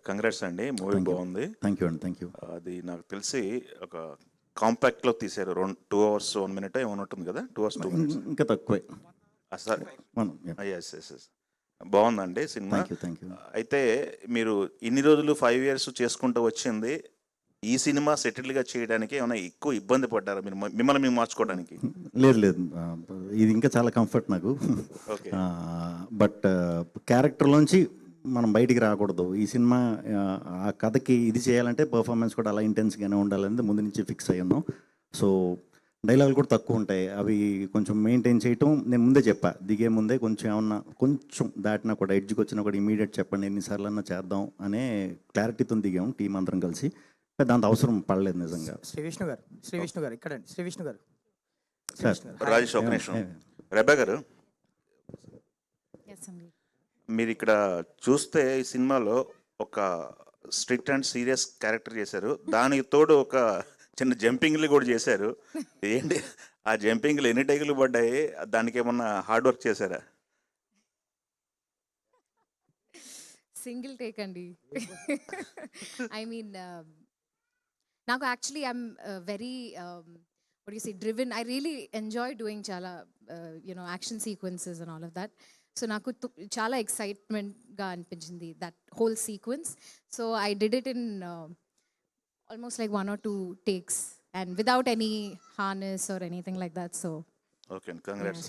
Congrats అండి. Movie thank you. బాగుంది. Thank you అండి. Thank you. అది నాకు తెలిసి ఒక కాంపాక్ట్లో తీశారు. 2 అవర్స్ 1 మినిట్ ఏమైనా ఉంటుంది కదా, 2 అవర్స్ 2 మినిట్స్. ఇంకా తక్కువే. అసలు మనం ఎస్ ఎస్ ఎస్ బాగుందండి cinema. Thank you. Thank you. అయితే మీరు ఇన్ని రోజులు 5 years చేసుకుంటూ వచ్చింది, ఈ సినిమా సెటిల్గా చేయడానికి ఏమైనా ఎక్కువ ఇబ్బంది పడ్డారా మీరు, మిమ్మల్ని మేము మార్చుకోవడానికి? లేదు లేదు, ఇది ఇంకా చాలా కంఫర్ట్ నాకు. ఓకే. బట్ క్యారెక్టర్లోంచి మనం బయటికి రాకూడదు. ఈ సినిమా ఆ కథకి ఇది చేయాలంటే పర్ఫార్మెన్స్ కూడా అలా ఇంటెన్స్గానే ఉండాలని ముందు నుంచి ఫిక్స్ అయ్యి ఉన్నాం. సో డైలాగులు కూడా తక్కువ ఉంటాయి, అవి కొంచెం మెయింటైన్ చేయటం నేను ముందే చెప్పా. దిగే ముందే కొంచెం ఏమన్నా కొంచెం దాటినా కూడా ఎడ్జ్కి వచ్చినా కూడా ఇమీడియట్ చెప్పండి, ఎన్నిసార్లు అన్నా చేద్దాం అనే క్లారిటీతో దిగాం టీం అందరం కలిసి. దాంతో అవసరం పడలేదు నిజంగా. శ్రీ విష్ణు గారు ఇక్కడండి. శ్రీ విష్ణు గారు సార్ రాజేష్ ఒక నిమిషం. రెబా గారు, మీరు ఇక్కడ చూస్తే ఈ సినిమాలో ఒక స్ట్రిక్ట్ అండ్ సీరియస్ క్యారెక్టర్ చేశారు, దానికి తోడు ఒక చిన్న జంపింగ్లు కూడా చేశారు. ఏంటి ఆ జంపింగ్లు ఎన్ని టైకులు పడ్డాయి? దానికి ఏమన్నా హార్డ్ వర్క్ చేశారా? సింగిల్ టేక్ అండి. ఐ మీన్ నాకు actually I'm very what do you say, driven. I really enjoy doing chala action sequences and all of that. So నాకు చాలా ఎక్సైట్మెంట్గా అనిపించింది that whole sequence. So I did it in almost like 1 or 2 takes and without any harness or anything like that. So okay, congrats.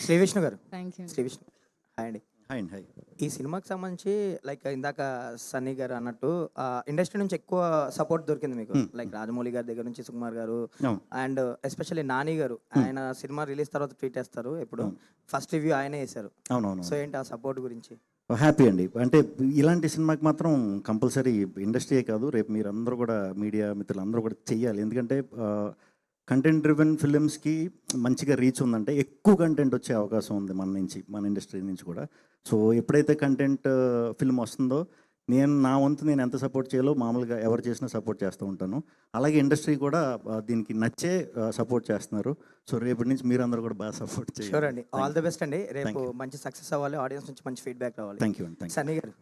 Sree Vishnu గారు. thank you. Sree Vishnu hi అండి. Hi అండి. Hi. ఈ సినిమాకి సంబంధించి like ఇందాక సన్నీ గారు అన్నట్టు ఇండస్ట్రీ నుంచి ఎక్కువ సపోర్ట్ దొరికింది మీకు. లైక్ రాజమౌళి గారి దగ్గర నుంచి సుకుమార్ గారు అండ్ ఎస్పెషల్లీ నాని గారు, ఆయన సినిమా రిలీజ్ తర్వాత ట్వీట్ చేస్తారు, ఎప్పుడు ఫస్ట్ రివ్యూ ఆయనే చేశారు. అవునవును. సో ఏంటి ఆ సపోర్ట్ గురించి? హ్యాపీ అండి. అంటే ఇలాంటి సినిమాకి మాత్రం కంపల్సరీ ఇండస్ట్రీయే కాదు, రేపు మీరు అందరూ కూడా మీడియా మిత్రులు అందరూ కూడా చెయ్యాలి. ఎందుకంటే కంటెంట్ డ్రివెన్ ఫిలిమ్స్కి మంచిగా రీచ్ ఉందంటే ఎక్కువ కంటెంట్ వచ్చే అవకాశం ఉంది మన నుంచి, మన ఇండస్ట్రీ నుంచి కూడా. సో ఎప్పుడైతే కంటెంట్ ఫిల్మ్ వస్తుందో నా వంతు నేను ఎంత సపోర్ట్ చేయాలో మామూలుగా ఎవరు చేసినా సపోర్ట్ చేస్తూ ఉంటాను. అలాగే ఇండస్ట్రీ కూడా దీనికి నచ్చే సపోర్ట్ చేస్తున్నారు. సో రేపటి నుంచి మీరు అందరూ కూడా బాగా సపోర్ట్ చేయాలి. షూర్ అండి. ఆల్ ది బెస్ట్ అండి. రేపు మంచి సక్సెస్ అవ్వాలి, ఆడియన్స్ నుంచి మంచి ఫీడ్బ్యాక్ రావాలి. థ్యాంక్ యూ అండి. సన్నీ గారు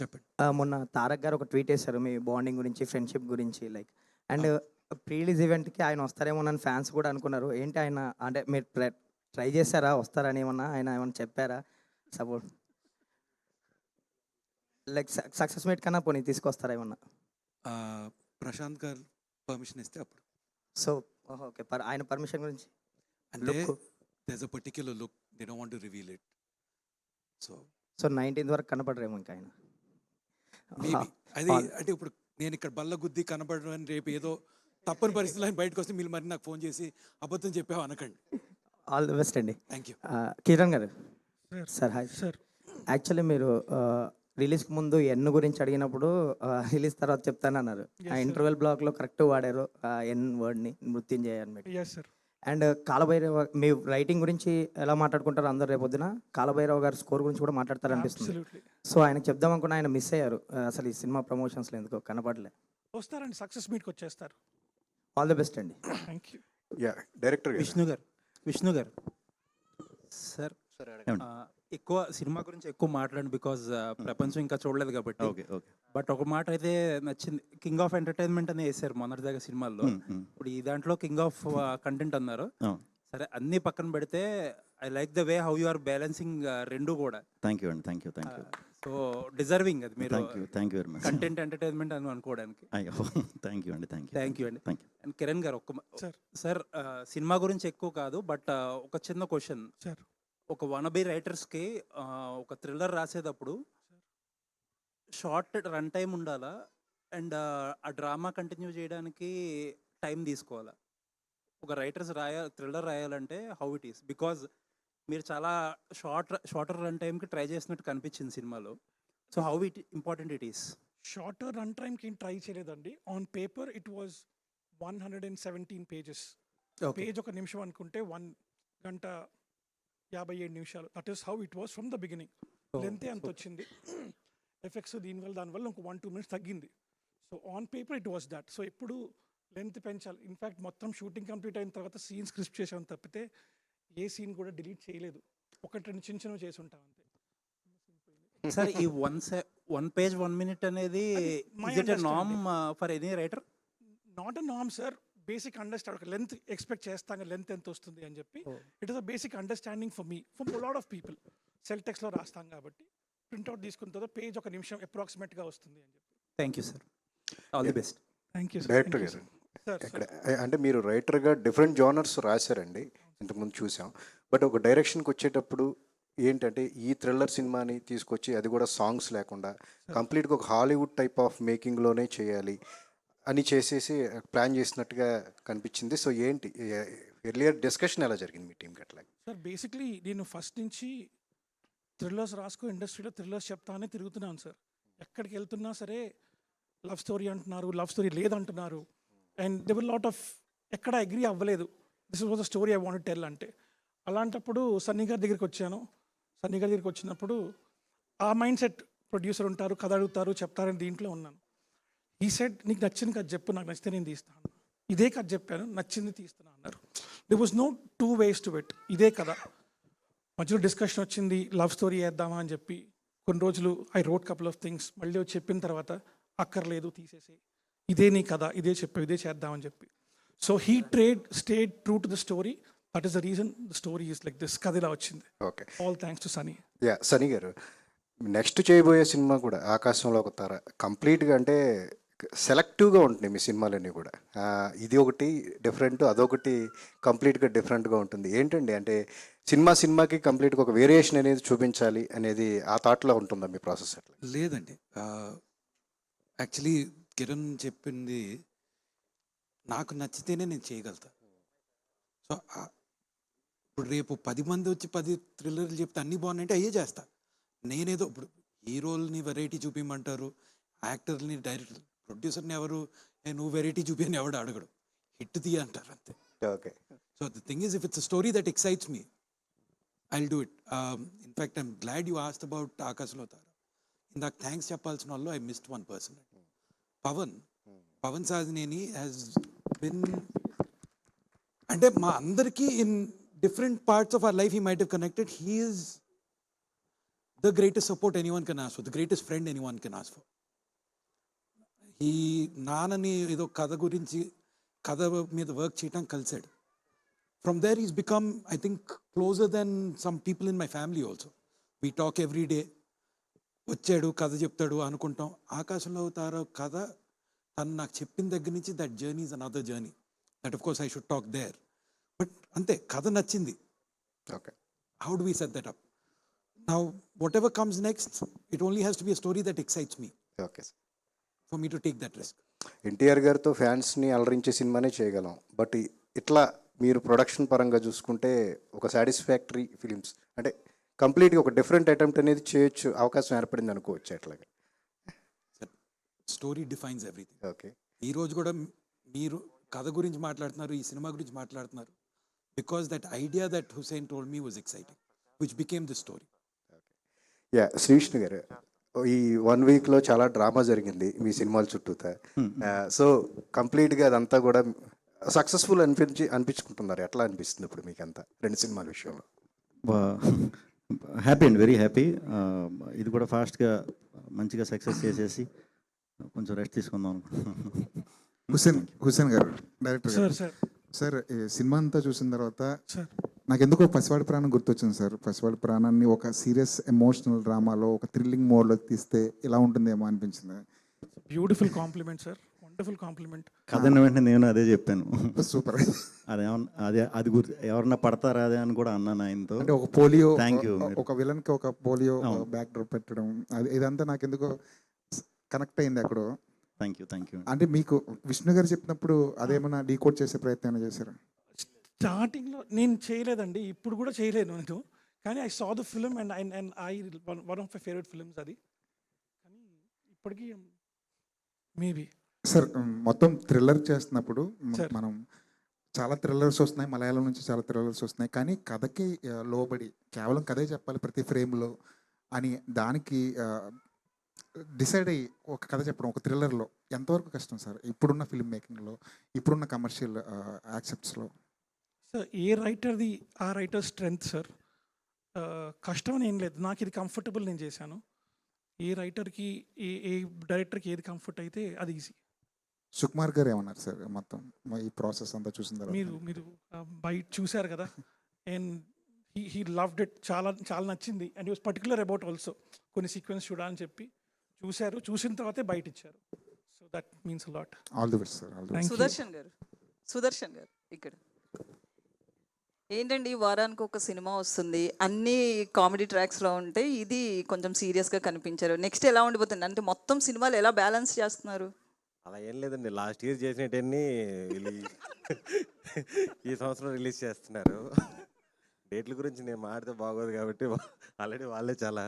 చెప్పండి. మొన్న తారక్ గారు ఒక ట్వీట్ చేశారు మీ బాండింగ్ గురించి, ఫ్రెండ్షిప్ గురించి. లైక్ అండ్ ప్రీ రిలీజ్ ఈవెంట్కి ఆయన వస్తారేమో అని ఫ్యాన్స్ కూడా అనుకున్నారు. ఏంటి ఆయన అంటే మీరు ట్రై చేశారా వస్తారని, ఏమన్నా ఆయన ఏమన్నా చెప్పారా సపోర్ట్? లైక్ సక్సెస్ మీట్ కన్నా పోనీ తీసుకొస్తారా ఏమన్నా? ప్రశాంత్ గారు పర్మిషన్ ఇస్తే అప్పుడు. సో ఓకే, ఆయన పర్మిషన్ గురించి అంటే there's a particular look, they don't want to reveal it. So 19th వరకు కనపడరేమో ఇంకా ఆయన. అది అంటే ఇప్పుడు నేను ఇక్కడ బల్ల గుద్ది కనపడడం అని రేపు ఏదో తప్పని పరిస్థితులు ఆయన బయటకు వస్తే మీరు మరి నాకు ఫోన్ చేసి అబద్ధం చెప్పావు అనకండి. ఆల్ ది బెస్ట్ అండి. Thank you. కిరణ్ గారు. Sir hi sir. యాక్చువల్లీ మీరు రిలీజ్కి ముందు ఎన్ గురించి అడిగినప్పుడు రిలీజ్ తర్వాత చెప్తానన్నారు. ఆ ఇంటర్వెల్ బ్లాక్లో కరెక్ట్ వాడారు ఎన్ వర్డ్ని, మృత్యుంజయ అని పెట్టి. అండ్ కాలభైరవ మీ రైటింగ్ గురించి ఎలా మాట్లాడుకుంటారు అందరు రేపొద్దున, కాలభైరవ గారి స్కోర్ గురించి కూడా మాట్లాడతారు అనిపిస్తుంది. సో ఆయనకు చెప్దాం అనుకున్న ఆయన మిస్ అయ్యారు. అసలు ఈ సినిమా ప్రమోషన్స్లో ఎందుకో కనపడలే. వస్తారండి, సక్సెస్ మీట్కి వచ్చేస్తారు. ఆల్ ది బెస్ట్ అండి. Thank you. డైరెక్టర్ విష్ణు గారు సార్ ఎక్కువ సినిమా గురించి ఎక్కువ మాట్లాడండి, బికాజ్ ప్రపంచం ఇంకా చూడలేదు కాబట్టి. Okay okay. బట్ ఒక మాట అయితే నచ్చింది, కింగ్ ఆఫ్ ఎంటర్టైన్మెంట్ అని వేసారు మొన్నటి దగ్గర సినిమాల్లో. ఇప్పుడు ఈ దాంట్లో కింగ్ ఆఫ్ కంటెంట్ అన్నారు. సరే అన్ని పక్కన పెడితే I like the way how you are balancing రెండు కూడా. థ్యాంక్ యూ అండి. Thank you. సో డిజర్వింగ్ అది మీరు. Thank you very much. Content entertainment అని అనుకోవడానికి. అయ్యో థ్యాంక్ యూ అండి. థ్యాంక్ యూ అండి. అండ్ కిరణ్ గారు సార్ సినిమా గురించి ఎక్కువ కాదు, బట్ ఒక చిన్న క్వశ్చన్ సార్. ఒక వనబీ రైటర్స్కి ఒక థ్రిల్లర్ రాసేటప్పుడు షార్ట్ రన్ టైం ఉండాలా అండ్ ఆ డ్రామా కంటిన్యూ చేయడానికి టైం తీసుకోవాలా? ఒక రైటర్స్ థ్రిల్లర్ రాయాలంటే హౌ ఇట్ ఈస్, బికాజ్ మీరు చాలా షార్టర్ రన్ టైంకి ట్రై చేసినట్టు కనిపించింది సినిమాలో. So how important it is? Shorter run టైంకి ట్రై చేయలేదండి. On paper it was 117 pages. Page 1 నిమిషం అనుకుంటే 1 గంట 57 నిమిషాలు. That is how it was from the beginning. లెంతే అంత వచ్చింది. ఎఫెక్ట్స్ దానివల్ల ఇంకో 1-2 minutes తగ్గింది. So on paper it was that. So ఎప్పుడు లెంత్ పెంచాలి. ఇన్ఫ్యాక్ట్ మొత్తం షూటింగ్ కంప్లీట్ అయిన తర్వాత సీన్ స్క్రిప్ట్ చేసాం తప్పితే ఏ సీన్ కూడా డిలీట్ చేయలేదు. 1-2 చిన్న చేసి ఉంటాం అంతే. సార్ ఈ 1 పేజ్ 1 మినిట్ అనేది my ఇస్ ఇట్ ఎ నామ్ for any writer? Not a నామ్ సార్, బేసిక్ అండర్స్టాండ్. ఒక లెంత్ ఎక్స్పెక్ట్ చేస్తాను, లెంత్ ఎంత వస్తుంది అని చెప్పి. It is a basic understanding for me, for lot of people. Cell టెక్స్ట్లో రాస్తాం కాబట్టి ప్రింట్అవుట్ తీసుకున్న తర్వాత పేజ్ ఒక నిమిషం అప్రాక్సిమేట్గా వస్తుంది అని చెప్పి. Thank you sir, all the best. Thank you director గారు, ఇక్కడ అంటే మీరు రైటర్గా డిఫరెంట్ జానర్స్ రాశారండి, ఇంతకుముందు చూసాం. బట్ ఒక డైరెక్షన్కి వచ్చేటప్పుడు ఏంటంటే ఈ థ్రిల్లర్ సినిమాని తీసుకొచ్చి అది కూడా సాంగ్స్ లేకుండా కంప్లీట్గా ఒక హాలీవుడ్ టైప్ ఆఫ్ మేకింగ్లోనే చేయాలి అని చేసేసి ప్లాన్ చేసినట్టుగా కనిపించింది. సో ఏంటి ఎర్లియర్ డిస్కషన్ ఎలా జరిగింది మీ టీంకి అట్లా? సార్ బేసిక్లీ నేను ఫస్ట్ నుంచి థ్రిల్లర్స్ రాసుకో, ఇండస్ట్రీలో థ్రిల్లర్స్ చెప్తానే తిరుగుతున్నాను సార్. ఎక్కడికి వెళ్తున్నా సరే లవ్ స్టోరీ అంటున్నారు, లవ్ స్టోరీ లేదంటున్నారు. And there were lot of ఎక్కడ అగ్రీ అవ్వలేదు, this was a story I want tell అంటే. అలాంటప్పుడు సన్నీ గారి దగ్గరికి వచ్చాను. సన్నీ గారి దగ్గరికి వచ్చినప్పుడు ఆ మైండ్ సెట్, ప్రొడ్యూసర్ ఉంటారు, కథ అడుగుతారు, చెప్తారని దీంట్లో ఉన్నాను. ఈ సెట్ నీకు నచ్చింది కథ చెప్పు, నాకు నచ్చితే నేను తీస్తాను. ఇదే కథ చెప్పాను, నచ్చింది తీస్తున్నా అన్నారు. There was no 2 ways to it. ఇదే కథ. మధ్యలో డిస్కషన్ వచ్చింది, లవ్ స్టోరీ వేద్దామా అని చెప్పి. కొన్ని రోజులు I wrote couple of things, మళ్ళీ వచ్చి చెప్పిన తర్వాత అక్కర్లేదు తీసేసి, ఇదే నీ కథ, ఇదే చెప్పు, ఇదే చేద్దామని చెప్పి. So he stayed true to the story. That is the reason the story is like this. కథ ఇలా వచ్చింది. Okay, all thanks to Sunny. Yeah Sunny గారు, నెక్స్ట్ చేయబోయే సినిమా కూడా ఆకాశంలో ఒక తార కంప్లీట్గా అంటే సెలెక్టివ్గా ఉంటుంది మీ సినిమాలన్నీ కూడా. ఇది ఒకటి డిఫరెంట్, అదొకటి కంప్లీట్గా డిఫరెంట్గా ఉంటుంది. ఏంటండి అంటే సినిమాకి కంప్లీట్గా ఒక వేరియేషన్ అనేది చూపించాలి అనేది ఆ థాట్లో ఉంటుందా మీ ప్రాసెస్ అట్లా? లేదండి, యాక్చువల్లీ కిరణ్ చెప్పింది నాకు నచ్చితేనే నేను చేయగలుగుతా. సో ఇప్పుడు రేపు 10 మంది వచ్చి 10 థ్రిల్లర్లు చెప్తే అన్నీ బాగున్నాయంటే అయ్యే చేస్తా. నేనేదో ఇప్పుడు హీరోల్ని వెరైటీ చూపించమంటారు, యాక్టర్ని, డైరెక్టర్, ప్రొడ్యూసర్ని ఎవరు నువ్వు వెరైటీ చూపి అని ఎవడు అడగడు, హిట్ తీయ అంటారు అంతే. Okay, so the thing is, if it's a story that excites me, I'll do it. In fact I'm glad you asked about ఆకాశ్లో తార. ఇందాక థ్యాంక్స్ చెప్పాల్సిన వాళ్ళు I missed one person. Pavan Sadhineni has been, అంటే మా అందరికీ in different parts of our life he might have connected. He is the greatest support anyone can ask for, the greatest friend anyone can ask for. ఈ నాన్నని ఏదో కథ గురించి, కథ మీద వర్క్ చేయటం కలిసాడు. From there is become, I think, closer then some people in my family also. We talk every day. వచ్చాడు, కథ చెప్తాడు అనుకుంటాం. ఆకాశంలో తార కథ తను నాకు చెప్పిన దగ్గర నుంచి that journey is another journey. That of course I should talk there. But అంతే, కథ నచ్చింది. Okay, how do we set that up? Now whatever comes next, it only has to be a story that excites me okay. For me to take that risk. NTR గారితో ఫ్యాన్స్ని అలరించే సినిమానే చేయగలం. But ఇట్లా మీరు ప్రొడక్షన్ పరంగా చూసుకుంటే ఒక సాటిస్ఫాక్టరీ ఫిలిమ్స్ అంటే కంప్లీట్గా ఒక డిఫరెంట్ అటెంప్ట్ అనేది చేయొచ్చు, అవకాశం ఏర్పడింది అనుకోవచ్చు అట్లాగా. Story defines everything. ఓకే, ఈ రోజు కూడా మీరు కథ గురించి మాట్లాడుతున్నారు, ఈ సినిమా గురించి మాట్లాడుతున్నారు, because that idea that Hussain told me was exciting, which became the story. Yeah Sri Vishnu గారు, ఈ 1 weekలో చాలా డ్రామా జరిగింది మీ సినిమాల చుట్టూతా. సో కంప్లీట్గా అదంతా కూడా సక్సెస్ఫుల్ అనిపించుకుంటున్నారు. ఎట్లా అనిపిస్తుంది ఇప్పుడు మీకు అంతా 2 సినిమాల విషయంలో? హ్యాపీ అండి, వెరీ హ్యాపీ. ఇది కూడా ఫాస్ట్గా మంచిగా సక్సెస్ చేసేసి కొంచెం రెస్ట్ తీసుకుందాం అనుకుంటున్నాను. హుసేన్ గారు, డైరెక్టర్ సార్ గారు, సార్ సార్ ఈ సినిమా అంతా చూసిన తర్వాత సార్ నాకు ఎందుకో పసివాడి ప్రాణం గుర్తొచ్చింది సార్. పసివాడి ప్రాణాన్ని ఒక సీరియస్ ఎమోషనల్ డ్రామాలో ఒక థ్రిల్లింగ్ మోడ్లో తీస్తే ఎలా ఉంటుందేమో అనిపించింది. Beautiful compliment sir, wonderful compliment. కథ వెంటనే నేను అదే చెప్పాను. సూపర్. అది గుర్తు ఎవరన్నా పడతారా అదే అని కూడా అన్నాను ఆయనతో. అంటే ఒక పోలియో, థ్యాంక్ యూ. ఒక విలన్కి ఒక పోలియో బ్యాక్ డ్రాప్ పెట్టడం, అది ఇదంతా నాకు ఎందుకో కనెక్ట్ అయింది అక్కడ. Thank you. అంటే మీకు విష్ణు గారు చెప్పినప్పుడు అదేమన్నా డీకోడ్ చేసే ప్రయత్నం చేశారా? స్టార్టింగ్లో నేను చేయలేదండి, ఇప్పుడు కూడా చేయలేను నేను. కానీ I saw the film and I one of my favourite films అది. కానీ ఇప్పటికీ మేబీ సార్ మొత్తం థ్రిల్లర్ చేస్తున్నప్పుడు Sir. మనం చాలా థ్రిల్లర్స్ వస్తున్నాయి, మలయాళం నుంచి చాలా థ్రిల్లర్స్ వస్తున్నాయి, కానీ కథకి లోబడి కేవలం కథే చెప్పాలి ప్రతి ఫ్రేమ్లో అని దానికి డిసైడ్ అయ్యి ఒక కథ చెప్పడం ఒక థ్రిల్లర్లో ఎంతవరకు కష్టం సార్ ఇప్పుడున్న ఫిల్మ్ మేకింగ్లో, ఇప్పుడున్న కమర్షియల్ యాక్సెప్ట్స్లో? సార్ ఏ రైటర్ది ఆ రైటర్ స్ట్రెంగ్త్ సార్. కష్టం అని ఏం లేదు, నాకు ఇది కంఫర్టబుల్ నేను చేశాను. ఏ రైటర్కి ఏ డైరెక్టర్కి ఏది కంఫర్ట్ అయితే అది ఈజీ. సుకుమార్ గారు ఏమన్నారు సార్ మొత్తం ఈ ప్రాసెస్ అంతా చూసిన తర్వాత? మీరు బయట చూశారు కదా, అండ్ హీ లవ్డ్ ఇట్, చాలా చాలా నచ్చింది. And he was particular about also కొన్ని సీక్వెన్స్ చూడాలని చెప్పి చూసిన తర్వాతే బయట ఇచ్చారు. So that means a lot. All the best sir. All the best. Sudarshan గారు ఇక్కడ ఏంటండి, వారానికి ఒక సినిమా వస్తుంది, అన్ని కామెడీ ట్రాక్స్లో ఉంటే ఇది కొంచెం సీరియస్గా కనిపించారు. నెక్స్ట్ ఎలా ఉండిపోతుంది అంటే మొత్తం సినిమాలు ఎలా బ్యాలెన్స్ చేస్తున్నారు? అలా ఏం లేదండి, లాస్ట్ ఇయర్ చేసినట్టన్నీ ఈ సంవత్సరం రిలీజ్ చేస్తున్నారు. డేట్ల గురించి నేను మాడితే బాగోదు కాబట్టి ఆల్రెడీ వాళ్ళే చాలా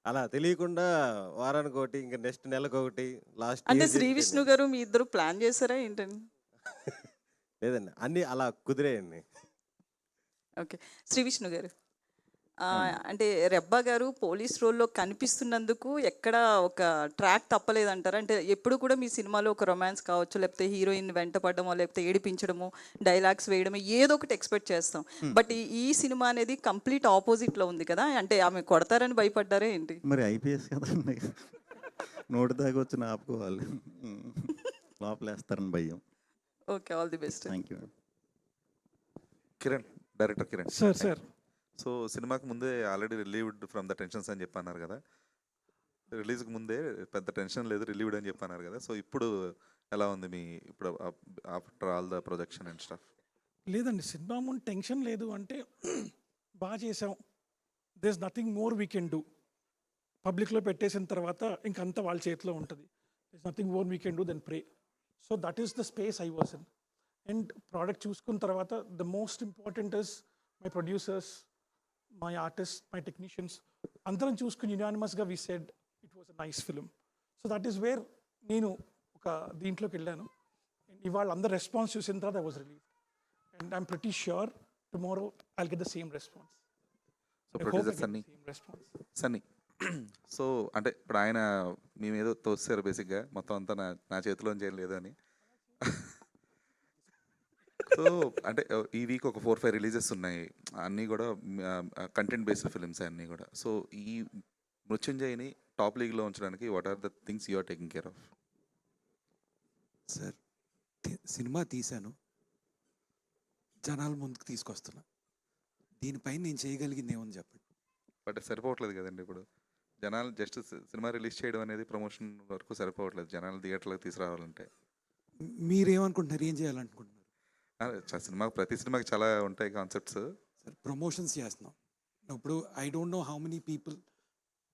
అలా తెలియకుండా వారానికి ఒకటి, ఇంకా నెక్స్ట్ నెలకు ఒకటి. లాస్ట్ అంటే శ్రీ విష్ణు గారు మీ ఇద్దరు ప్లాన్ చేశారా ఏంటండి? లేదండి, అన్నీ అలా కుదిరేయండి. ఓకే, శ్రీ విష్ణు గారు అంటే రెబ్బా గారు పోలీస్ రోల్లో కనిపిస్తున్నందుకు ఎక్కడ ఒక ట్రాక్ తప్పలేదంటారా? అంటే ఎప్పుడు కూడా మీ సినిమాలో ఒక రొమాన్స్ కావచ్చు, లేకపోతే హీరోయిన్ వెంట పడడమో, లేకపోతే ఏడిపించడము, డైలాగ్స్ వేయడము, ఏదో ఒకటి ఎక్స్పెక్ట్ చేస్తాం. బట్ ఈ సినిమా అనేది కంప్లీట్ ఆపోజిట్లో ఉంది కదా, అంటే ఆమె కొడతారని భయపడ్డారా ఏంటి? మరి ఐపీఎస్ కదండి, నోటి దాకా వచ్చి ఆపుకోవాలి, లోపలేస్తారని భయం. Okay, all the best. Thank you. Kiran, director Kiran sir so సినిమాకి ముందే already relieved from the tensions అని చెప్పన్నారు కదా, రిలీజ్కి ముందే పెద్ద టెన్షన్ లేదు, రిలీవ్డ్ అని చెప్పన్నారు కదా. సో ఇప్పుడు ఎలా ఉంది మీ ఇప్పుడు after all the projection and stuff? లేదండి, సినిమా ముందు టెన్షన్ లేదు అంటే బాగా చేసాం, there is nothing more we can do. పబ్లిక్లో పెట్టేసిన తర్వాత ఇంకంతా వాళ్ళ చేతిలో ఉంటుంది. There is nothing more we can do then pray. So that is the space I was in. And product చూసుకున్న తర్వాత the most important is my producers, my artist, my technicians అందరం చూసుకుని యునానిమస్గా we said it was a nice film. So that is where నేను ఒక దీంట్లోకి వెళ్ళాను. ఇవాళ అందరు రెస్పాన్స్ చూసిన తర్వాత I was relieved. And I'm pretty sure tomorrow I'll get the same response. So producer Sunny so అంటే ఇప్పుడు ఆయన మేము ఏదో తోస్తారు బేసిక్గా, మొత్తం అంతా నా చేతిలోంచి ఏం లేదు అని. సో అంటే ఈ వీక్ ఒక 4-5 రిలీజెస్ ఉన్నాయి, అన్నీ కూడా కంటెంట్ బేస్డ్ ఫిలిమ్స్ అన్నీ కూడా. సో ఈ మృత్యుంజయ్ని టాప్ లీగ్లో ఉంచడానికి what are the things you are taking care of? Sir, cinema తీశాను, జనాల ముందుకు తీసుకొస్తున్నా, దీనిపైన నేను చేయగలిగింది ఏమని చెప్పండి. బట్ సరిపోవట్లేదు కదండి, ఇప్పుడు జనాలు జస్ట్ సినిమా రిలీజ్ చేయడం అనేది ప్రమోషన్ వరకు సరిపోవట్లేదు, జనాలు థియేటర్లకు తీసుకురావాలంటే. మీరేమనుకుంటున్నారు, ఏం చేయాలనుకుంటున్నారు? సినిమా ప్రతి సినిమాకి చాలా ఉంటాయి కాన్సెప్ట్స్. సార్, ప్రమోషన్స్ చేస్తున్నాం ఇప్పుడు. I don't know how many people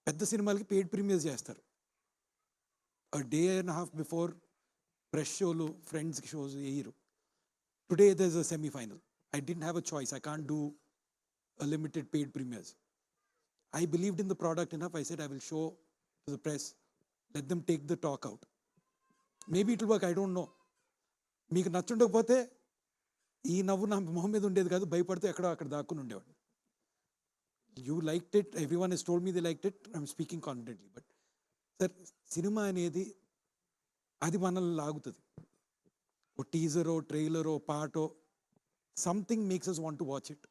పెద్ద సినిమాలకి పెయిడ్ ప్రీమియర్స్ చేస్తారు. Day and half before press షోలు, ఫ్రెండ్స్కి షోస్ వేయరు. Today there is a semifinal. I don't have a choice. I can't do a limited paid premieres. I believed in the product enough. I said I will show to the press, let them take the talk out. Maybe it will work, I don't know. మీకు నచ్చుండకపోతే ఈ నవ్వు నా మొహం మీద ఉండేది కాదు, భయపడితే ఎక్కడో అక్కడ దాక్కుని ఉండేవాడు. You liked it, everyone he's told me they liked it, I'm speaking confidently. But sir, cinema అనేది అది మనల్ని లాగుతుంది. ఓ టీజరో, ట్రైలరో, పాటో, something makes us want to watch it.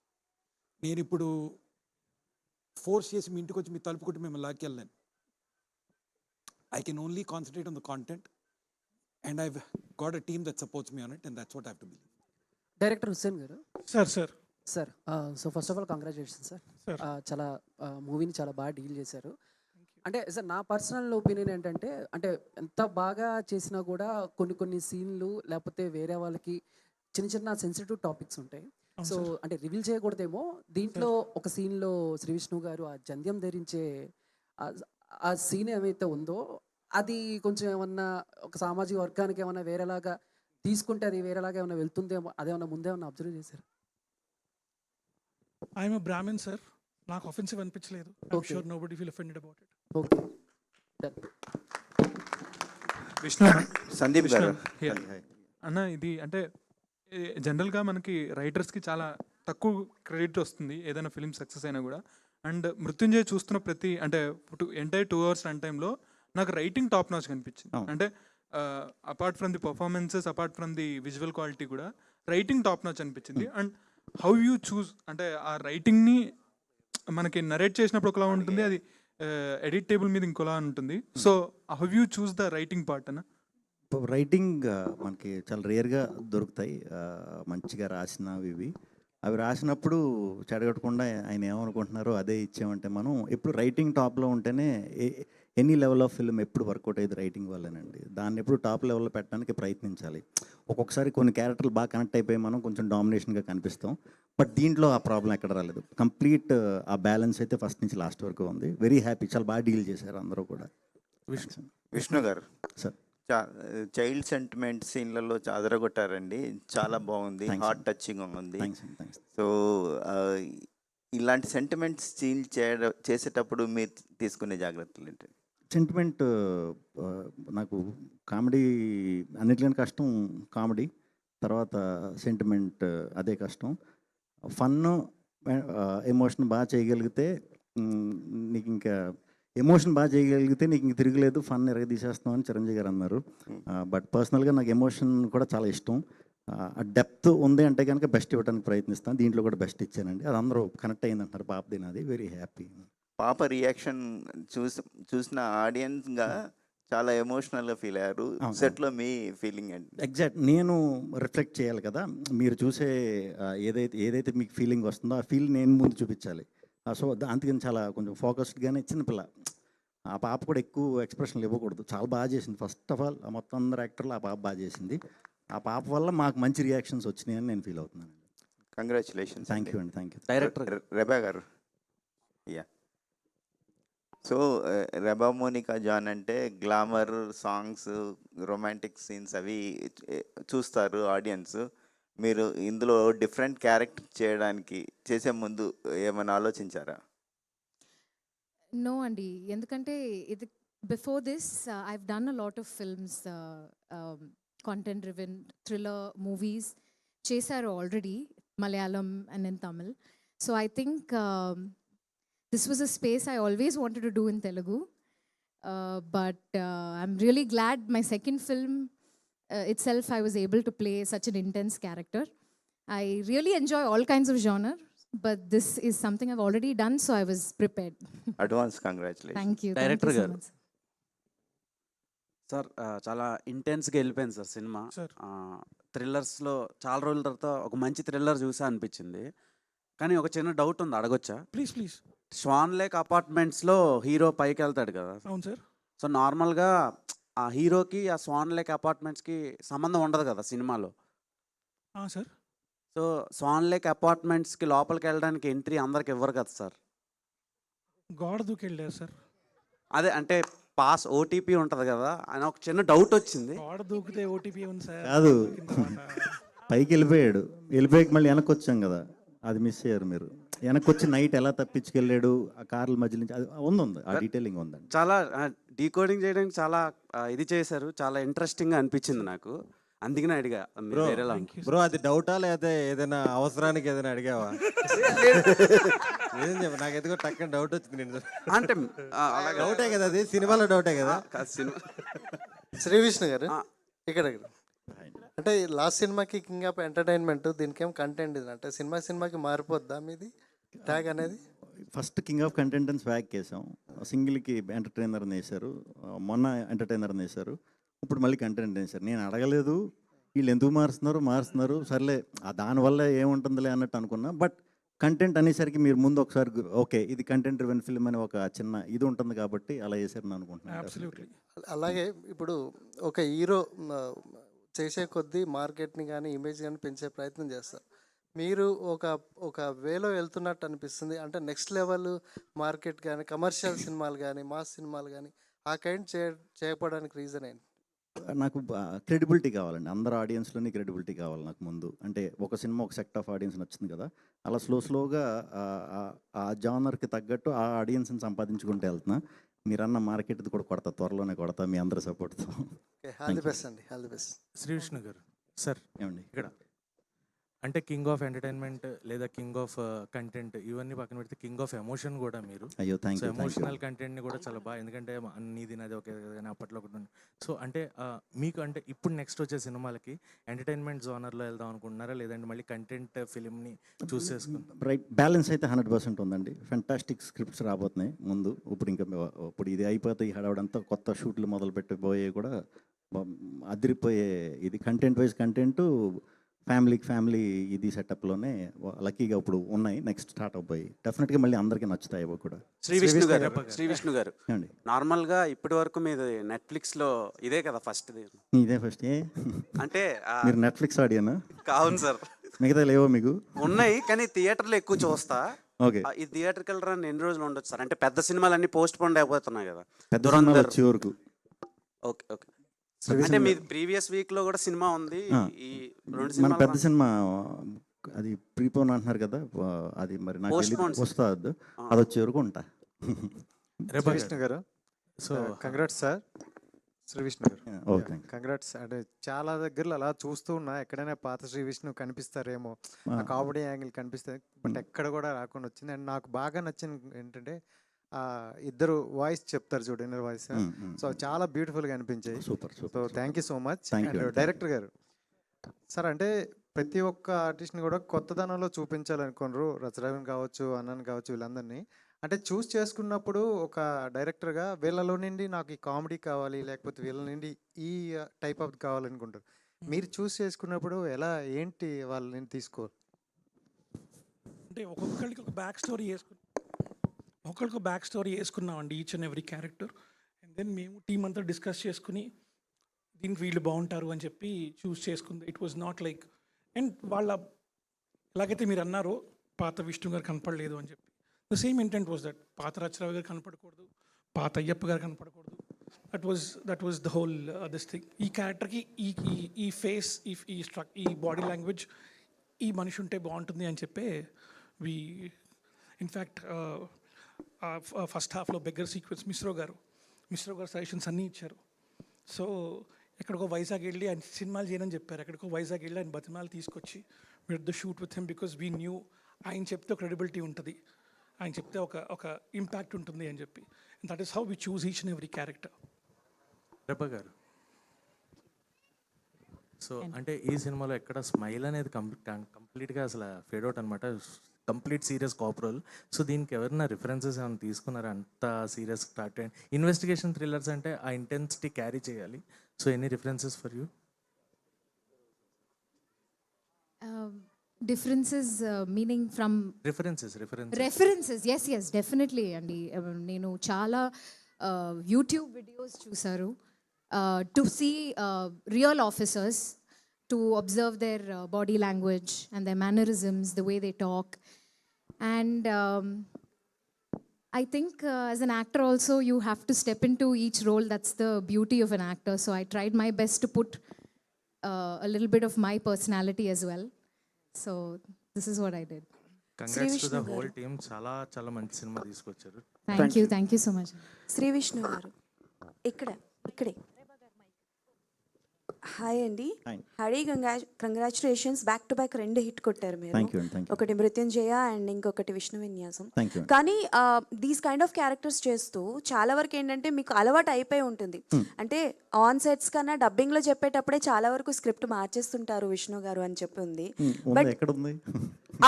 నేను ఇప్పుడు ఫోర్స్ చేసి మీ ఇంటికి వచ్చి మీ తలుపు కొట్టి మేము లాక్కెళ్ళాను. I can only concentrate on the content and I got a team that supports me on it and that's what I have to believe. Director Hussain garu sir so first of all congratulation sir. చాలా మూవీని చాలా బాగా deal చేశారు. అంటే sir, నా personal opinion ఏంటంటే, అంటే ఎంత బాగా చేసినా కూడా కొన్ని సీన్లు లేకపోతే వేరే వాళ్ళకి చిన్న సెన్సిటివ్ టాపిక్స్ ఉంటాయి. సో అంటే రివీల్ చేయకూడదేమో, దీంట్లో ఒక సీన్లో శ్రీ విష్ణు గారు ఆ జంధ్యం ధరించే ఆ సీన్ ఏమైతే ఉందో, అది కొంచెం ఏమన్నా ఒక సామాజిక వర్గానికి ఏమన్నా వేరేలాగా తీసుకుంటే అది వేరేలాగా ఏమైనా వెళ్తుందేమో, అదేమన్నా ముందేమన్నా అబ్జర్వ్ చేశారు? ఐఎమ్ బ్రాహ్మణ్ సార్, నాకు ఆఫెన్సివ్ అనిపించలేదు. I'm sure nobody will offended about it. Okay, Vishnu Sandeep గారు అన్న, ఇది అంటే జనరల్గా మనకి రైటర్స్కి చాలా తక్కువ క్రెడిట్ వస్తుంది ఏదైనా ఫిలిం సక్సెస్ అయినా కూడా. అండ్ మృత్యుంజయ్ చూస్తున్న ప్రతి అంటే ఎంటైర్ 2 hours రన్ టైంలో నాకు రైటింగ్ టాప్ నాచ్ కనిపించింది. అంటే apart from the performances, apart from the visual quality కూడా రైటింగ్ టాప్ నాచ్ అనిపించింది. అండ్ హౌ యూ చూస్ అంటే ఆ రైటింగ్ని మనకి నరేట్ చేసినప్పుడు ఒకలా ఉంటుంది, అది ఎడిట్ టేబుల్ మీద ఇంకోలా ఉంటుంది. So how you choose the writing part అన్న? రైటింగ్ మనకి చాలా రేర్గా దొరుకుతాయి మంచిగా రాసినవి ఇవి. అవి రాసినప్పుడు చెడగొట్టకుండా ఆయన ఏమనుకుంటున్నారో అదే ఇచ్చామంటే మనం ఎప్పుడు రైటింగ్ టాప్లో ఉంటేనే ఎనీ లెవెల్ ఆఫ్ ఫిల్మ్ ఎప్పుడు వర్కౌట్ అయ్యేది రైటింగ్ వల్లేనండి. దాన్ని ఎప్పుడు టాప్ లెవెల్లో పెట్టడానికి ప్రయత్నించాలి. ఒక్కొక్కసారి కొన్ని క్యారెక్టర్లు బాగా కనెక్ట్ అయిపోయి మనం కొంచెం డామినేషన్గా కనిపిస్తాం. బట్ దీంట్లో ఆ ప్రాబ్లం ఎక్కడ రాలేదు. కంప్లీట్ ఆ బ్యాలెన్స్ అయితే ఫస్ట్ నుంచి లాస్ట్ వరకు ఉంది. వెరీ హ్యాపీ, చాలా బాగా డీల్ చేశారు అందరూ కూడా. విష్ణు గారు సార్, చైల్డ్ సెంటిమెంట్ సీన్లలో అదరగొట్టారండి, చాలా బాగుంది, హార్ట్ టచింగ్ ఉంది. సో ఇలాంటి సెంటిమెంట్ సీన్ చేసేటప్పుడు మీరు తీసుకునే జాగ్రత్తలు ఏంటి? సెంటిమెంట్ నాకు కామెడీ అన్నిటికన్నా కష్టం కామెడీ, తర్వాత సెంటిమెంట్ అదే కష్టం. ఫన్ ఎమోషన్ బాగా చేయగలిగితే నీకు ఇంకా ఎమోషన్ బాగా చేయగలిగితే నీకు ఇంక తిరగలేదు, ఫన్ ఎరగదీసేస్తాం అని చిరంజీవి గారు అన్నారు. బట్ పర్సనల్గా నాకు ఎమోషన్ కూడా చాలా ఇష్టం. ఆ డెప్త్ ఉంది అంటే కనుక బెస్ట్ ఇవ్వడానికి ప్రయత్నిస్తాను. దీంట్లో కూడా బెస్ట్ ఇచ్చానండి. అది అందరూ కనెక్ట్ అయిందంటారు. పాపది నాది, వెరీ హ్యాపీ. పాప రియాక్షన్ చూసిన ఆడియన్స్గా చాలా ఎమోషనల్గా ఫీల్ అయ్యారు. సెట్లో మీ ఫీలింగ్ అండి? ఎగ్జాక్ట్ నేను రిఫ్లెక్ట్ చేయాలి కదా. మీరు చూసే ఏదైతే మీకు ఫీలింగ్ వస్తుందో ఆ ఫీల్ నేను ముందు చూపించాలి. సో అందుకని చాలా కొంచెం ఫోకస్డ్గానే, చిన్నపిల్ల ఆ పాప కూడా ఎక్కువ ఎక్స్ప్రెషన్లు ఇవ్వకూడదు. చాలా బాగా చేసింది. ఫస్ట్ ఆఫ్ ఆల్ మొత్తం అందరు యాక్టర్లు ఆ పాప బాగా చేసింది. ఆ పాప వల్ల మాకు మంచి రియాక్షన్స్ వచ్చినాయని నేను ఫీల్ అవుతున్నాను. కంగ్రాచులేషన్స్. థ్యాంక్ యూ అండి. Thank you. డైరెక్టర్ రెబా గారు. యా, సో రెబా మోనికా జాన్ అంటే గ్లామర్ సాంగ్స్, రొమాంటిక్ సీన్స్ అవి చూస్తారు ఆడియన్స్. మీరు ఇందులో డిఫరెంట్ క్యారెక్టర్ చేసే ముందు ఏమైనా ఆలోచించారా? నో అండి, ఎందుకంటే ఇది before this I've done a lot of films, content driven thriller movies చేశారు already, Malayalam and in Tamil. So I think this was a space I always wanted to do in Telugu, but I'm really glad my second film itself I was able to play such an intense character. I really enjoy all kinds of genre, but this is something I've already done, so I was prepared. Advance congratulations. Thank you. Director Thank you so garu. much. Sir చాలా ఇంటెన్స్గా వెళ్ళిపోయింది sir cinema. థ్రిల్లర్స్లో చాలా రోజుల తర్వాత ఒక మంచి thriller చూసా అనిపించింది. కానీ ఒక చిన్న డౌట్ ఉంది, అడగొచ్చా? Please please. స్వాన్ లేక్ అపార్ట్మెంట్స్లో హీరో పైకి వెళ్తాడు కదా. అవును సార్. సో నార్మల్గా ఆ హీరోకి ఆ స్వాన్ లేక్ అపార్ట్మెంట్స్కి సంబంధం ఉండదు కదా సినిమాలో. సార్. సో స్వాన్ లేక్ అపార్ట్మెంట్స్కి లోపలికి వెళ్ళడానికి ఎంట్రీ అందరికి ఇవ్వరు కదా సార్. గోడ దూకెళ్ళారు సార్. అదే అంటే పాస్ ఓటీపీ ఉంటుంది కదా అని ఒక చిన్న డౌట్ వచ్చింది. గోడ దూకితే ఓటీపీ ఉంది సార్. కాదు, పైకి వెళ్ళిపోయాడు, వెళ్ళిపోయాక మళ్ళీ వెనక్కి వచ్చాం కదా, అది మిస్ అయ్యారు మీరు. వెనక్కి వచ్చి నైట్ ఎలా తప్పించుకెళ్ళాడు ఆ కార్ల మధ్య నుంచి, అది ఉంది ఆ డీటెయిలింగ్ ఉందండి. చాలా డీకోడింగ్ చేయడానికి చాలా ఇది చేశారు, చాలా ఇంట్రెస్టింగ్గా అనిపించింది నాకు. అందుకనే అడిగా. బ్రో అది డౌటా లేదా ఏదైనా అవసరానికి ఏదైనా అడిగావా? ఏం చెప్ప, నాకు ఎందుకో టక్కన డౌట్ వచ్చింది. నేను అంటే డౌటే కదా, అది సినిమాలో డౌటే కదా. శ్రీ విష్ణు గారు ఇక్కడ అంటే లాస్ట్ సినిమాకి కింగ్ ఆఫ్ ఎంటర్టైన్మెంట్, దీనికేం కంటెంట్ ఇది అంటే సినిమాకి మారిపోద్దా మీది ట్యాగ్ అనేది? ఫస్ట్ కింగ్ ఆఫ్ కంటెంట్ అని స్వాగ్ వేసాం, సింగిల్కి ఎంటర్టైనర్ అని వేశారు, మొన్న ఎంటర్టైనర్ అని వేశారు, ఇప్పుడు మళ్ళీ కంటెంట్ వేశారు. నేను అడగలేదు వీళ్ళు ఎందుకు మారుస్తున్నారు సర్లే దానివల్ల ఏముంటుందిలే అన్నట్టు అనుకున్నా. బట్ కంటెంట్ అనేసరికి మీరు ముందు ఒకసారి ఓకే ఇది కంటెంట్ డ్రివెన్ ఫిల్మ్ అని ఒక చిన్న ఇది ఉంటుంది కాబట్టి అలా చేశారని అనుకుంటున్నాను. అలాగే ఇప్పుడు ఒక హీరో చేసే కొద్దీ మార్కెట్ని కానీ ఇమేజ్ కానీ పెంచే ప్రయత్నం చేస్తారు. మీరు ఒక వేలో వెళ్తున్నట్టు అనిపిస్తుంది. అంటే నెక్స్ట్ లెవెల్ మార్కెట్ కానీ కమర్షియల్ సినిమాలు కానీ మాస్ సినిమాలు కానీ ఆ కైండ్ చేయకపోవడానికి రీజన్ ఏంటి? నాకు క్రెడిబిలిటీ కావాలండి, అందరు ఆడియన్స్లోని క్రెడిబిలిటీ కావాలి నాకు ముందు. అంటే ఒక సినిమా ఒక సెక్ట్ ఆఫ్ ఆడియన్స్ నచ్చింది కదా, అలా స్లోగా ఆ జానర్కి తగ్గట్టు ఆ ఆడియన్స్ని సంపాదించుకుంటూ వెళ్తున్నా. మీరన్న మార్కెట్ కూడా కొడతా, త్వరలోనే కొడతా మీ అందరి సపోర్ట్తో. ఆల్ ది బెస్ట్ అండి, all the best. Shri Vishnu గారు సార్, ఏమండి ఇక్కడ అంటే కింగ్ ఆఫ్ ఎంటర్టైన్మెంట్ లేదా కింగ్ ఆఫ్ కంటెంట్ ఇవన్నీ పక్కన పెడితే కింగ్ ఆఫ్ ఎమోషన్ కూడా మీరు. అయ్యో థ్యాంక్ సో యూ ఎమోషనల్ కంటెంట్ని కూడా చాలా బాగా, ఎందుకంటే నీది నాది ఒకే కానీ అప్పట్లో ఒకటి ఉంది. సో అంటే మీకు అంటే ఇప్పుడు నెక్స్ట్ వచ్చే సినిమాలకి ఎంటర్టైన్మెంట్ జోనర్లో వెళ్దాం అనుకుంటున్నారా, లేదంటే మళ్ళీ కంటెంట్ ఫిలింని చూస్ చేసుకుంటాం? రైట్ బ్యాలెన్స్ అయితే 100% ఉందండి. ఫెంటాస్టిక్ స్క్రిప్ట్స్ రాబోతున్నాయి ముందు. ఇప్పుడు ఇది అయిపోతే ఈ హడావుడంతా కొత్త షూట్లు మొదలు పెట్టబోయే కూడా అదిరిపోయే ఇది కంటెంట్ వైజ్ కంటెంట్ ఫ్యామిలీ ఇది సెటప్లోనే లక్కీగా ఇప్పుడు ఉన్నాయి. నెక్స్ట్ స్టార్ట్ అయిపోయి డెఫినెట్గా మళ్ళీ అందరికీ నచ్చుతాయి అవి కూడా. శ్రీ విష్ణు గారు నార్మల్గా ఇప్పటి వరకు మీది నెట్ఫ్లిక్స్లో ఇదే కదా ఫస్ట్? ఇదే ఫస్ట్ అంటే మీరు నెట్ఫ్లిక్స్ ఆడియనా? కావును సార్. మిగతా లేవో మీకు? ఉన్నాయి కానీ థియేటర్లో ఎక్కువ చూస్తా. ఓకే. ఈ థియేటర్కల్ రన్ ఎన్ని రోజులు ఉండొచ్చు సార్? అంటే పెద్ద సినిమాలు అన్నీ పోస్ట్ పోన్ అయిపోతున్నాయి కదా. పెద్ద సినిమాలు వచ్చే వరకు. Okay okay. అంటే మీ ప్రీవియస్ వీక్లో కూడా సినిమా ఉంది. ఈ 2 మన సినిమాలు పెద్ద సినిమా అది ప్రీపోన్ అంటున్నారు కదా, అది మరి నాకు వస్తుంది. అది వచ్చే వరకు ఉంటా. విష్ణు గారు so congrats sir. Shri Vishnu గారు కంగ్రాట్స్. అంటే చాలా దగ్గరలో అలా చూస్తూ ఉన్నా, ఎక్కడైనా పాత శ్రీ విష్ణు కనిపిస్తారేమో, కామెడీ యాంగిల్ కనిపిస్తుంది, బట్ ఎక్కడ కూడా రాకుండా వచ్చింది. అండ్ నాకు బాగా నచ్చిన ఏంటంటే ఇద్దరు వాయిస్ చెప్తారు చూడు, ఇన్నర్ వాయిస్. సో చాలా బ్యూటిఫుల్గా అనిపించాయి. Super. So thank you so much. And director గారు సార్, అంటే ప్రతి ఒక్క ఆర్టిస్ట్ని కూడా కొత్తదనంలో చూపించాలనుకున్నారు. రచరవన్ కావచ్చు, అన్నన్ కావచ్చు, వీళ్ళందరినీ. అంటే చూస్ చేసుకున్నప్పుడు ఒక డైరెక్టర్గా వీళ్ళలో నుండి నాకు ఈ కామెడీ కావాలి, లేకపోతే వీళ్ళ నుండి ఈ టైప్ ఆఫ్ కావాలనుకుంటారు. మీరు చూస్ చేసుకున్నప్పుడు ఎలా ఏంటి వాళ్ళని తీసుకోవాలి? అంటే ఒక్కొక్కరికి ఒక బ్యాక్ స్టోరీ వేసుకున్నామండి, each and every character. And then మేము టీం అంతా డిస్కస్ చేసుకుని దీనికి వీళ్ళు బాగుంటారు అని చెప్పి చూస్ చేసుకుంది. It was not like, and వాళ్ళ ఎలాగైతే మీరు అన్నారో పాత విష్ణు గారు కనపడలేదు అని చెప్పి, the same intent was that పాత రచరావు గారు కనపడకూడదు, పాత అయ్యప్ప గారు కనపడకూడదు. That was the whole this thing. ఈ క్యారెక్టర్కి ఈ ఫేస్, ఈ బాడీ లాంగ్వేజ్, ఈ మనిషి ఉంటే బాగుంటుంది అని చెప్పే వి ఇన్ఫ్యాక్ట్ ఫస్ట్ హాఫ్లో బెగ్గర్ సీక్వెన్స్ మిశ్రో గారు సజెషన్స్ అన్నీ ఇచ్చారు. సో ఎక్కడికో వైజాగ్ వెళ్ళి ఆయన సినిమాలు చేయనని చెప్పారు. ఎక్కడికో వైజాగ్ వెళ్ళి ఆయన బతిమాలు తీసుకొచ్చి with the shoot with him, because we knew ఆయన చెప్తే ఒక క్రెడిబిలిటీ ఉంటుంది, ఆయన చెప్తే ఒక ఇంపాక్ట్ ఉంటుంది అని చెప్పి. That is how we choose each and every character. Reba గారు, సో అంటే ఈ సినిమాలో ఎక్కడ స్మైల్ అనేది కంప్లీట్గా అసలు ఫేడ్ అవుట్ అనమాట, కంప్లీట్ సీరియస్ కాపరల్. సో దీనికి ఎవరైనా రిఫరెన్సెస్ ఏమైనా తీసుకున్నారా? అంత సీరియస్ స్టార్ట్ అయ్యింది. ఇన్వెస్టిగేషన్ థ్రిల్లర్స్ అంటే ఆ ఇంటెన్సిటీ క్యారీ చేయాలి. So any references for you? Differences meaning from references yes definitely అండి. నేను చాలా యూట్యూబ్ వీడియోస్ చూసారు to see real officers, to observe their body language and their mannerisms, the way they talk. And I think as an actor also, you have to step into each role. That's the beauty of an actor. So I tried my best to put a little bit of my personality as well. So this is what I did. Congrats to the whole team. చాలా మంచి cinema తీసుకొచ్చారు. Thank you so much. Shri Vishnu గారు ఇక్కడే hi అండి. Hari congratulations, back to back 2 hit కొట్టారు మీరు. ఒకటి మృత్యుంజయ and ఇంకొకటి విష్ణు విన్యాసం. కానీ దీస్ కైండ్ ఆఫ్ క్యారెక్టర్స్ చేస్తూ చాలా వరకు ఏంటంటే మీకు అలవాటు అయిపోయి ఉంటుంది. అంటే ఆన్ సెట్స్ కన్నా డబ్బింగ్ లో చెప్పేటప్పుడే చాలా వరకు స్క్రిప్ట్ మార్చేస్తుంటారు విష్ణు గారు అని చెప్పి ఉంది. బట్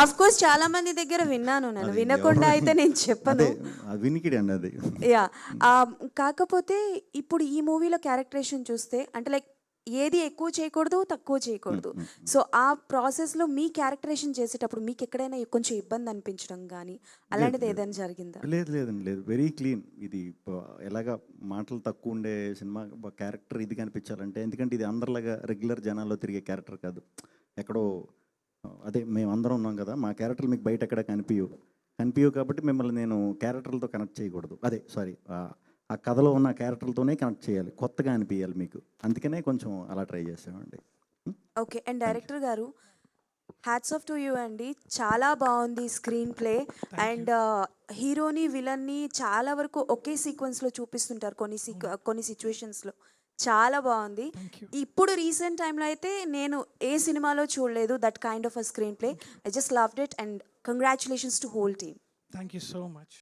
ఆఫ్ కోర్స్ చాలా మంది దగ్గర విన్నాను, నేను వినకుండా అయితే నేను చెప్పను. యా, కాకపోతే ఇప్పుడు ఈ మూవీలో క్యారెక్టరేషన్ చూస్తే అంటే లైక్ ఏది ఎక్కువ చేయకూడదు, తక్కువ చేయకూడదు. సో ఆ ప్రాసెస్లో మీ క్యారెక్టరేషన్ చేసేటప్పుడు మీకు ఎక్కడైనా కొంచెం ఇబ్బంది అనిపించడం కానీ అలాంటిది ఏదైనా జరిగిందా? లేదు, వెరీ క్లీన్. ఇది ఎలాగా మాటలు తక్కువ ఉండే సినిమా క్యారెక్టర్ ఇది కనిపించాలంటే, ఎందుకంటే ఇది అందరిలాగా రెగ్యులర్ జనాల్లో తిరిగే క్యారెక్టర్ కాదు. ఎక్కడో అదే మేము అందరం ఉన్నాం కదా, మా క్యారెక్టర్లు మీకు బయట ఎక్కడ కనిపించవు కాబట్టి మిమ్మల్ని నేను క్యారెక్టర్లతో కనెక్ట్ చేయకూడదు. ఆ కథలో ఉన్న క్యారెక్టర్లతోనే కనెక్ట్ చేయాలి, కొత్తగా అనిపించాలి మీకు. అందుకనే కొంచెం అలా ట్రై చేసామండి. ఓకే. అండ్ డైరెక్టర్ గారు, హ్యాట్స్ ఆఫ్ టు యూ అండి. చాలా బాగుంది స్క్రీన్ ప్లే. అండ్ హీరోని విలన్ని చాలా వరకు ఒకే సీక్వెన్స్లో చూపిస్తుంటారు కొన్ని సిచ్యువేషన్స్లో. చాలా బాగుంది. ఇప్పుడు రీసెంట్ టైంలో అయితే నేను ఏ సినిమాలో చూడలేదు that kind of a screen play. I just loved it and congratulations to whole team. Thank you so much.